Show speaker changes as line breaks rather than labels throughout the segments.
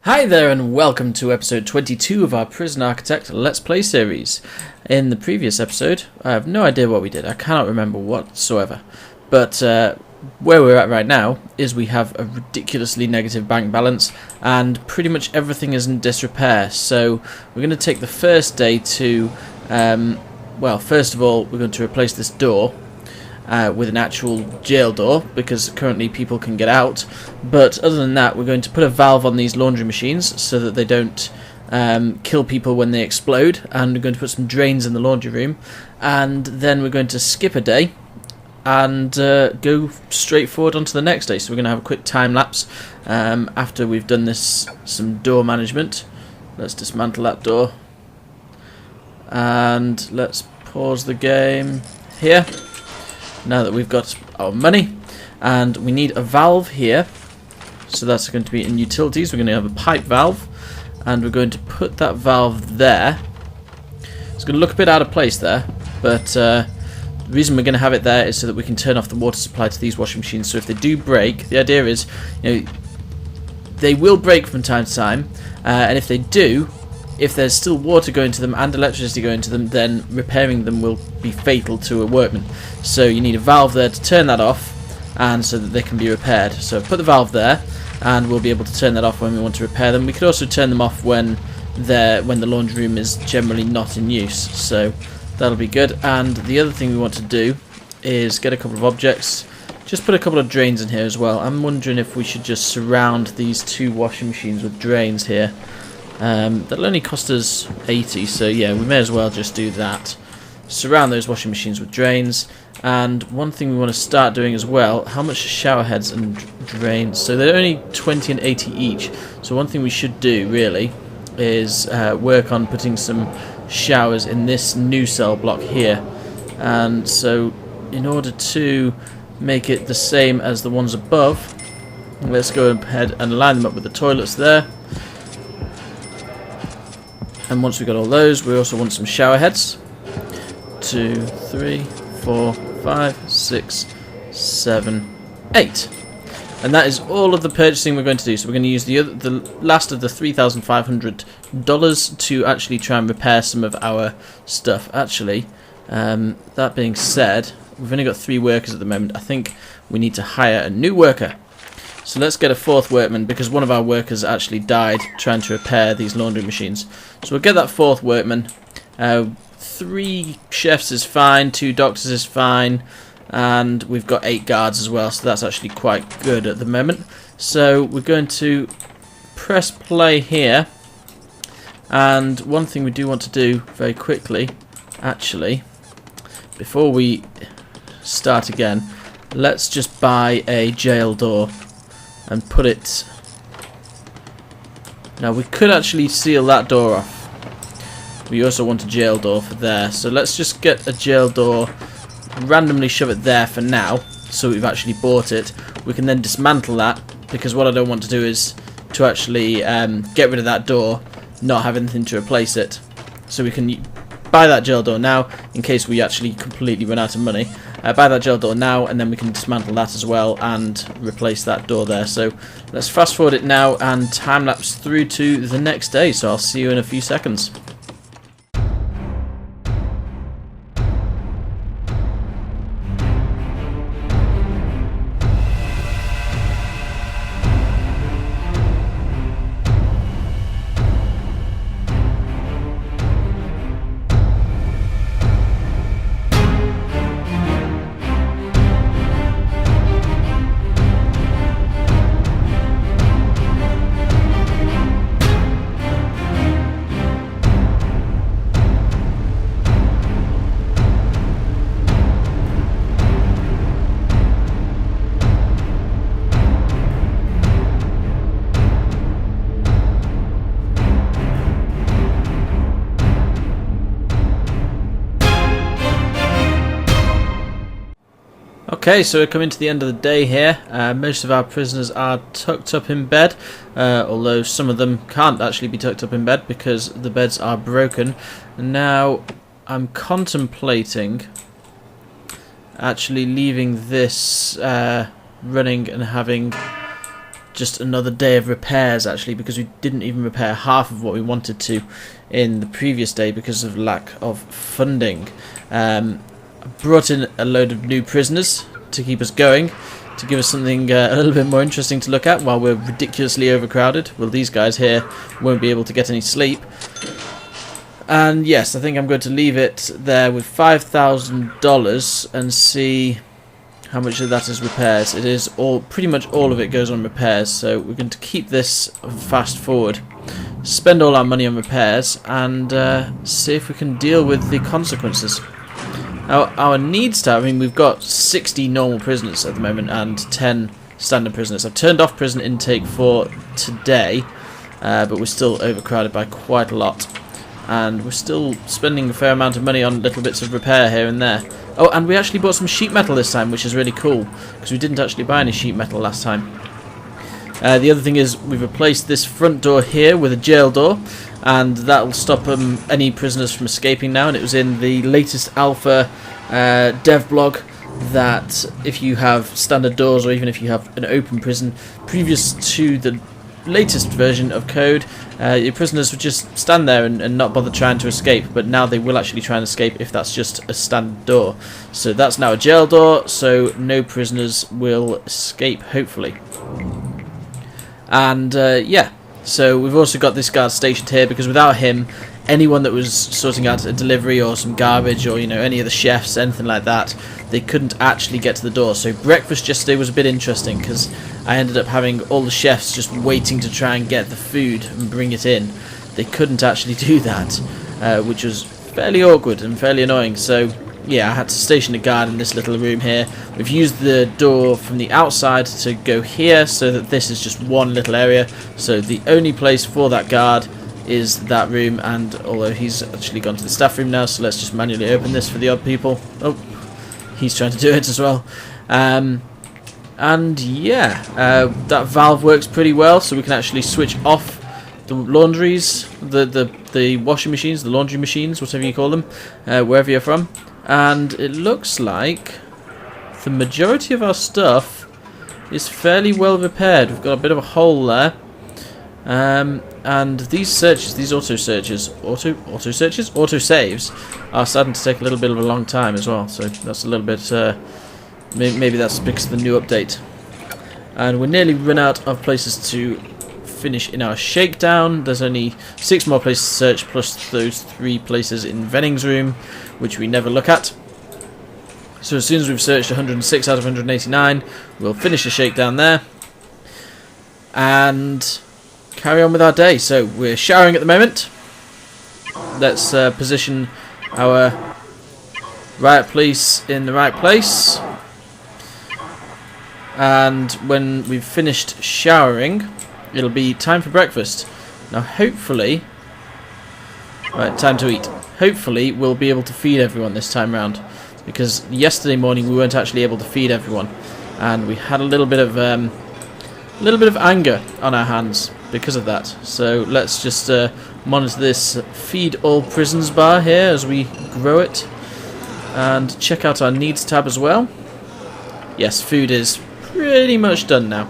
Hi there and welcome to episode 22 of our Prison Architect Let's Play series. In the previous episode, I have no idea what we did, I cannot remember whatsoever, but where we're at right now is we have a ridiculously negative bank balance and pretty much everything is in disrepair. So we're going to take the first day to, well, first of all we're going to replace this door with an actual jail door, because currently people can get out. But other than that, we're going to put a valve on these laundry machines so that they don't kill people when they explode, and we're going to put some drains in the laundry room, and then we're going to skip a day and go straight forward onto the next day. So we're going to have a quick time lapse after we've done some door management. Let's dismantle that door and let's pause the game here. Now that we've got our money, and we need a valve here, so that's going to be in utilities. We're going to have a pipe valve, and we're going to put that valve there. It's going to look a bit out of place there, but the reason we're going to have it there is so that we can turn off the water supply to these washing machines. So if they do break, the idea is, they will break from time to time, and if they do, if there's still water going to them and electricity going to them, then repairing them will be fatal to a workman. So you need a valve there to turn that off, and so that they can be repaired. So put the valve there, and we'll be able to turn that off when we want to repair them. We could also turn them off when the laundry room is generally not in use. So that'll be good. And the other thing we want to do is get a couple of objects. Just put a couple of drains in here as well. I'm wondering if we should just surround these two washing machines with drains here. That'll only cost us 80, so yeah, we may as well just do that. Surround those washing machines with drains. And one thing we want to start doing as well, how much shower heads and drains? So they're only 20 and 80 each. So one thing we should do really is work on putting some showers in this new cell block here. And so in order to make it the same as the ones above, let's go ahead and line them up with the toilets there. And once we've got all those, we also want some shower heads. 2, 3, 4, 5, 6, 7, 8. And that is all of the purchasing we're going to do. So we're going to use the last of the $3,500 to actually try and repair some of our stuff. Actually, that being said, we've only got 3 workers at the moment. I think we need to hire a new worker. So let's get a 4th workman, because one of our workers actually died trying to repair these laundry machines. So we'll get that 4th workman. 3 chefs is fine, 2 doctors is fine, and we've got 8 guards as well, so that's actually quite good at the moment. So we're going to press play here, and one thing we do want to do very quickly, actually, before we start again, let's just buy a jail door and put it. Now we could actually seal that door off. We also want a jail door for there, so let's just get a jail door, randomly shove it there for now, so we've actually bought it. We can then dismantle that, because what I don't want to do is to actually get rid of that door, not have anything to replace it. So we can buy that jail door now, in case we actually completely run out of money. Buy that jail door now, and then we can dismantle that as well and replace that door there. So let's fast forward it now and time lapse through to the next day. So I'll see you in a few seconds. Okay, so we're coming to the end of the day here. Most of our prisoners are tucked up in bed, although some of them can't actually be tucked up in bed because the beds are broken. Now, I'm contemplating actually leaving this running and having just another day of repairs, actually, because we didn't even repair half of what we wanted to in the previous day because of lack of funding. I brought in a load of new prisoners to keep us going, to give us something a little bit more interesting to look at while we're ridiculously overcrowded. Well, these guys here won't be able to get any sleep. And yes, I think I'm going to leave it there with $5,000 and see how much of that is repairs. It is pretty much all of it goes on repairs, so we're going to keep this fast forward, spend all our money on repairs, and see if we can deal with the consequences. Our needs tab, I mean, we've got 60 normal prisoners at the moment and 10 standard prisoners. I've turned off prison intake for today, but we're still overcrowded by quite a lot. And we're still spending a fair amount of money on little bits of repair here and there. Oh, and we actually bought some sheet metal this time, which is really cool, because we didn't actually buy any sheet metal last time. The other thing is we've replaced this front door here with a jail door, and that will stop any prisoners from escaping now. And it was in the latest alpha dev blog that if you have standard doors, or even if you have an open prison, previous to the latest version of code, your prisoners would just stand there and not bother trying to escape, but now they will actually try and escape if that's just a standard door. So that's now a jail door, so no prisoners will escape, hopefully. And yeah, so we've also got this guard stationed here, because without him, anyone that was sorting out a delivery or some garbage, or any of the chefs, anything like that, they couldn't actually get to the door. So breakfast yesterday was a bit interesting, because I ended up having all the chefs just waiting to try and get the food and bring it in. They couldn't actually do that, which was fairly awkward and fairly annoying. So yeah, I had to station a guard in this little room here. We've used the door from the outside to go here, so that this is just one little area. So the only place for that guard is that room, and although he's actually gone to the staff room now, so let's just manually open this for the odd people. Oh, he's trying to do it as well. And yeah, that valve works pretty well, so we can actually switch off the laundries, the washing machines, the laundry machines, whatever you call them, wherever you're from. And it looks like the majority of our stuff is fairly well repaired. We've got a bit of a hole there. And these searches, these auto saves are starting to take a little bit of a long time as well. So that's a little bit, maybe that's because of the new update. And we're nearly run out of places to finish in our shakedown. There's only 6 more places to search, plus those 3 places in Venning's room, which we never look at. So as soon as we've searched 106 out of 189, we'll finish the shakedown there and carry on with our day. So we're showering at the moment. Let's position our riot police in the right place. And when we've finished showering, it'll be time for breakfast. Now hopefully, right, time to eat. Hopefully we'll be able to feed everyone this time round, because yesterday morning we weren't actually able to feed everyone, and we had a little bit of anger on our hands because of that. So let's just monitor this feed all prisons bar here as we grow it, and check out our needs tab as well. Yes, food is pretty much done now.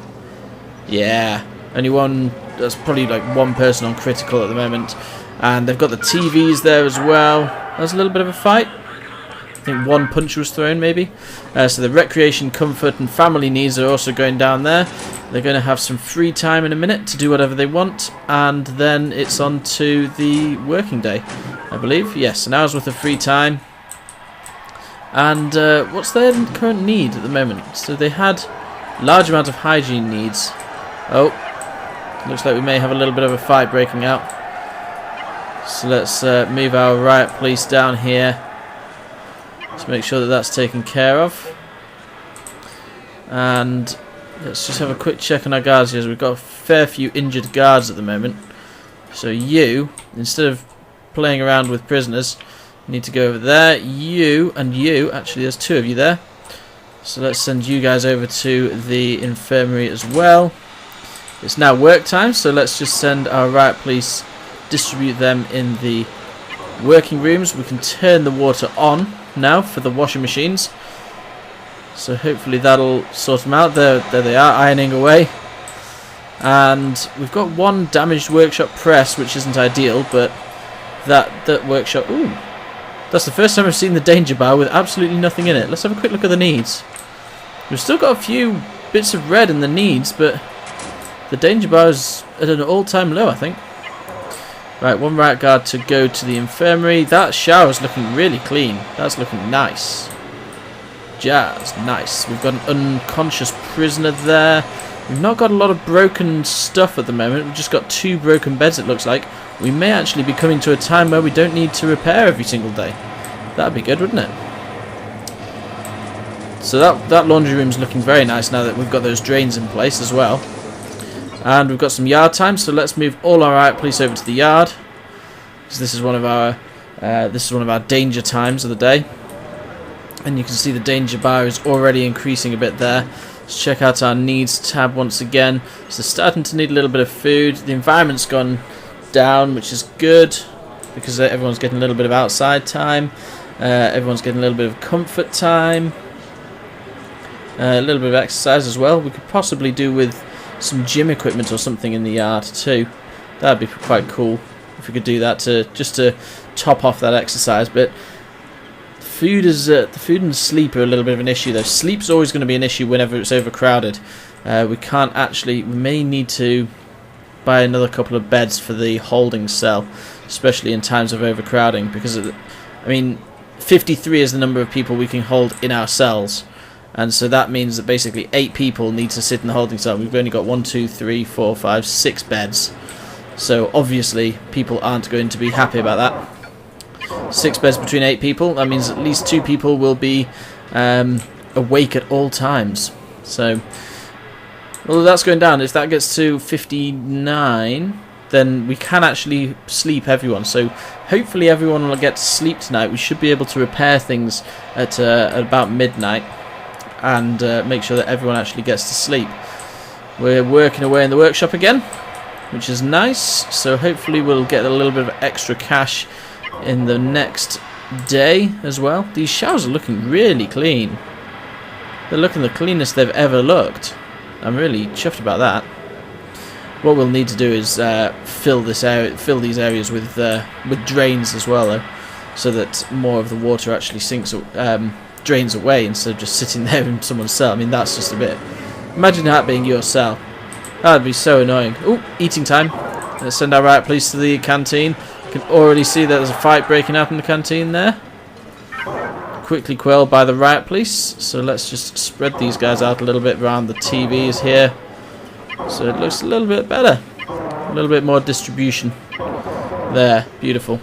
Yeah, only one, that's probably like one person on critical at the moment, and they've got the TVs there as well. There's a little bit of a fight. I think one punch was thrown maybe. So the recreation, comfort and family needs are also going down there. They're going to have some free time in a minute to do whatever they want, and then it's on to the working day, I believe. Yes, an hour's worth of free time. And what's their current need at the moment? So they had a large amount of hygiene needs. Oh, looks like we may have a little bit of a fight breaking out. So let's move our riot police down here to make sure that that's taken care of. And let's just have a quick check on our guards here. We've got a fair few injured guards at the moment. So you, instead of playing around with prisoners, need to go over there. You and you, actually there's 2 of you there. So let's send you guys over to the infirmary as well. It's now work time, so let's just send our riot police, distribute them in the working rooms. We can turn the water on now for the washing machines, so hopefully that'll sort them out. There they are, ironing away. And we've got one damaged workshop press, which isn't ideal, but that workshop... Ooh, that's the first time I've seen the danger bar with absolutely nothing in it. Let's have a quick look at the needs. We've still got a few bits of red in the needs, but the danger bar is at an all-time low, I think. Right, one right guard to go to the infirmary. That shower's looking really clean. That's looking nice. Jazz, nice. We've got an unconscious prisoner there. We've not got a lot of broken stuff at the moment. We've just got 2 broken beds, it looks like. We may actually be coming to a time where we don't need to repair every single day. That'd be good, wouldn't it? So that laundry room's looking very nice now that we've got those drains in place as well. And we've got some yard time, so let's move all our riot police over to the yard, because this is one of our danger times of the day. And you can see the danger bar is already increasing a bit there. Let's check out our needs tab once again. So starting to need a little bit of food. The environment's gone down, which is good, because everyone's getting a little bit of outside time. Everyone's getting a little bit of comfort time. A little bit of exercise as well. We could possibly do with some gym equipment or something in the yard too. That'd be quite cool if we could do that just to top off that exercise. But the food and sleep are a little bit of an issue though. Sleep's always going to be an issue whenever it's overcrowded. We may need to buy another couple of beds for the holding cell, especially in times of overcrowding, because I mean 53 is the number of people we can hold in our cells. And so that means that basically 8 people need to sit in the holding cell. We've only got 1, 2, 3, 4, 5, 6 beds. So obviously people aren't going to be happy about that. 6 beds between 8 people. That means at least 2 people will be awake at all times. So, well, that's going down. If that gets to 59, then we can actually sleep everyone. So hopefully everyone will get to sleep tonight. We should be able to repair things at about midnight. And make sure that everyone actually gets to sleep. We're working away in the workshop again, which is nice. So hopefully we'll get a little bit of extra cash in the next day as well. These showers are looking really clean. They're looking the cleanest they've ever looked. I'm really chuffed about that. What we'll need to do is fill these areas with drains as well, though, so that more of the water actually drains away instead of just sitting there in someone's cell. I mean, that's just a bit... Imagine that being your cell. That would be so annoying. Oh, eating time. Let's send our riot police to the canteen. You can already see that there's a fight breaking out in the canteen there. Quickly quelled by the riot police. So let's just spread these guys out a little bit around the TVs here. So it looks a little bit better. A little bit more distribution. There, beautiful.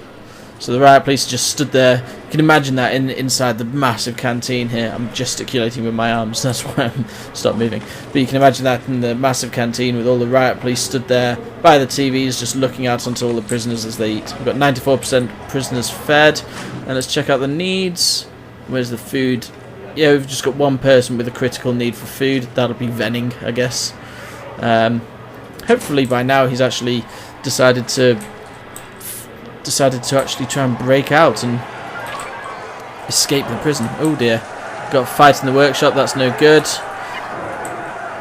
So the riot police just stood there. You can imagine that inside the massive canteen here. I'm gesticulating with my arms, that's why I'm stopped moving. But you can imagine that in the massive canteen with all the riot police stood there by the TVs, just looking out onto all the prisoners as they eat. We've got 94% prisoners fed. And let's check out the needs. Where's the food? Yeah, we've just got one person with a critical need for food. That'll be Venning, I guess. Hopefully by now he's actually decided to actually try and break out and escape the prison. Oh dear. Got a fight in the workshop, that's no good.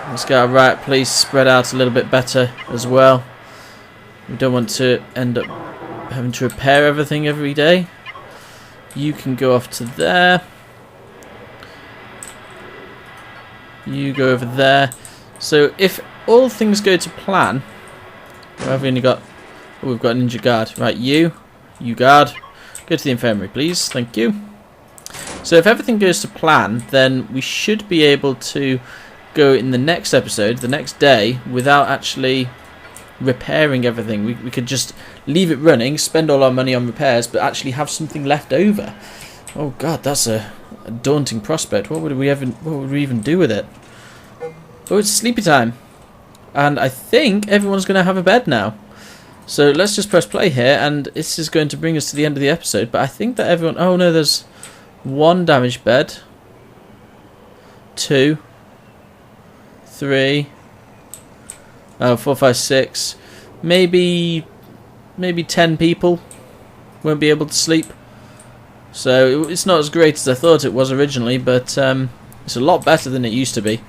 Let's get our riot police spread out a little bit better as well. We don't want to end up having to repair everything every day. You can go off to there. You go over there. So if all things go to plan, we've only got... Oh, we've got an injured guard. Right, you guard, go to the infirmary, please. Thank you. So if everything goes to plan, then we should be able to go in the next episode, the next day, without actually repairing everything. We could just leave it running, spend all our money on repairs, but actually have something left over. Oh God, that's a daunting prospect. What would we even do with it? Oh, it's sleepy time, and I think everyone's going to have a bed now. So let's just press play here, and this is going to bring us to the end of the episode. But I think that everyone... Oh no, there's 1 damaged bed. 2. 3. 4, 5, 6. Maybe 10 people won't be able to sleep. So it's not as great as I thought it was originally, but it's a lot better than it used to be.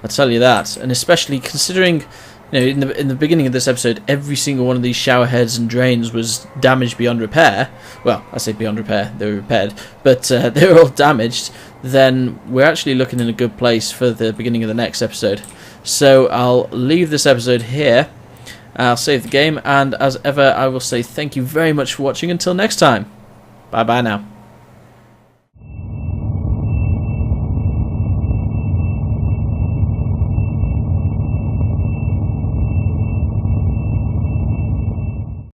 I'll tell you that. And especially considering in the beginning of this episode, every single one of these shower heads and drains was damaged beyond repair. Well, I say beyond repair, they were repaired, but they were all damaged. Then we're actually looking in a good place for the beginning of the next episode. So I'll leave this episode here. I'll save the game, and as ever, I will say thank you very much for watching. Until next time, bye bye now.